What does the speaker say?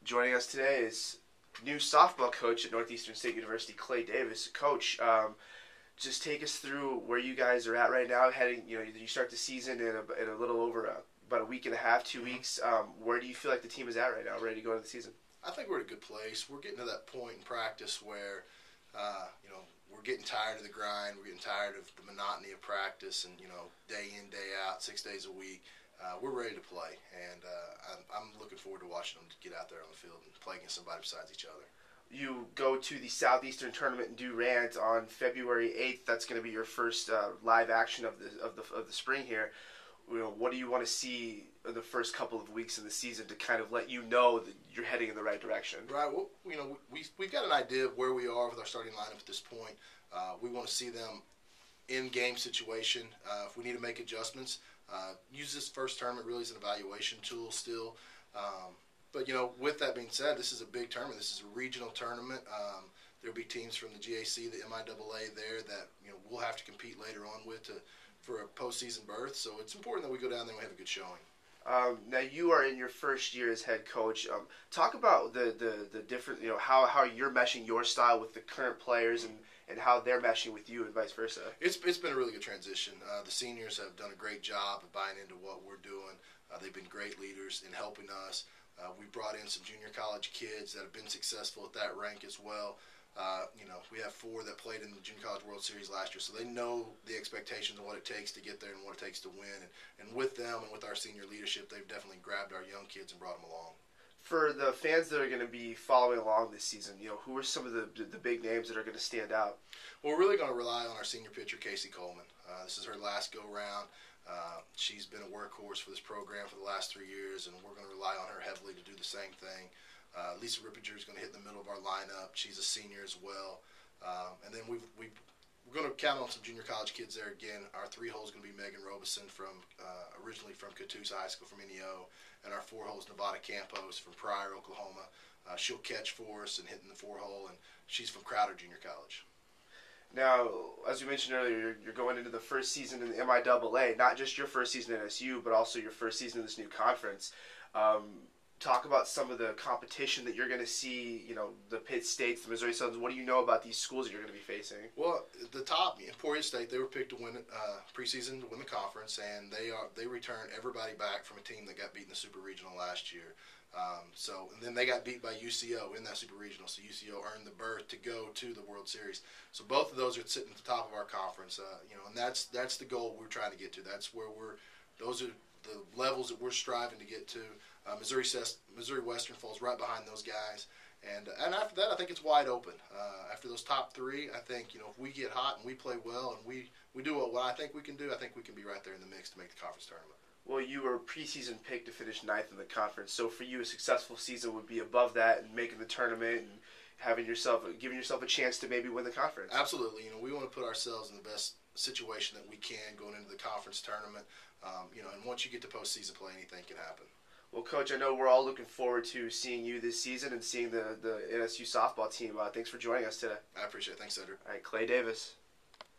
Joining us today is new softball coach at Northeastern State University, Clay Davis. Coach, just take us through where you guys are at right now. Heading, you start the season in a little over about a week and a half, 2 weeks. Where do you feel like the team is at right now, ready to go into the season? I think we're at a good place. We're getting to that point in practice where, we're getting tired of the grind. We're getting tired of the monotony of practice and, day in, day out, 6 days a week. We're ready to play, and I'm looking forward to watching them get out there on the field and play against somebody besides each other. You go to the Southeastern Tournament in Durant on February 8th. That's going to be your first live action of the spring here. What do you want to see in the first couple of weeks in the season to kind of let you know that you're heading in the right direction? Right. Well, we've got an idea of where we are with our starting lineup at this point. We want to see them in game situation. If we need to make adjustments, use this first tournament really as an evaluation tool still. But with that being said, this is a big tournament. This is a regional tournament. There'll be teams from the GAC, the MIAA there that we'll have to compete later on with for a postseason berth. So it's important that we go down there and we have a good showing. Now you are in your first year as head coach. Talk about the different, how you're meshing your style with the current players and how they're meshing with you and vice versa. It's been a really good transition. The seniors have done a great job of buying into what we're doing. They've been great leaders in helping us. We brought in some junior college kids that have been successful at that rank as well. We have 4 that played in the Junior College World Series last year, so they know the expectations of what it takes to get there and what it takes to win. And with them and with our senior leadership, they've definitely grabbed our young kids and brought them along. For the fans that are going to be following along this season, who are some of the big names that are going to stand out? Well, we're really going to rely on our senior pitcher, Casey Coleman. This is her last go-round. She's been a workhorse for this program for the last 3 years, and we're going to rely on her heavily to do the same thing. Lisa Rippinger is going to hit in the middle of our lineup. She's a senior as well. And then we're going to count on some junior college kids there again. Our 3-hole is going to be Megan Robeson originally from Catoosa High School from NEO, and our 4-hole is Nevada Campos from Pryor, Oklahoma. She'll catch for us and hit in the 4-hole, and she's from Crowder Junior College. Now, as you mentioned earlier, you're going into the first season in the MIAA, not just your first season at SU, but also your first season in this new conference. Talk about some of the competition that you're going to see, the Pitt States, the Missouri Southern. What do you know about these schools that you're going to be facing? Well, the top, Emporia State, they were picked to win preseason to win the conference, and they returned everybody back from a team that got beat in the Super Regional last year. And then they got beat by UCO in that Super Regional, so UCO earned the berth to go to the World Series. So both of those are sitting at the top of our conference, and that's the goal we're trying to get to. That's where those are the levels that we're striving to get to. Missouri Western falls right behind those guys, and after that, I think it's wide open. After those top 3, I think if we get hot and we play well and we do what I think we can do, I think we can be right there in the mix to make the conference tournament. Well, you were a preseason pick to finish 9th in the conference, so for you, a successful season would be above that and making the tournament and giving yourself a chance to maybe win the conference. Absolutely. We want to put ourselves in the best situation that we can going into the conference tournament. And once you get to postseason play, anything can happen. Well, Coach, I know we're all looking forward to seeing you this season and seeing the NSU softball team. Thanks for joining us today. I appreciate it. Thanks, Cedric. All right, Clay Davis.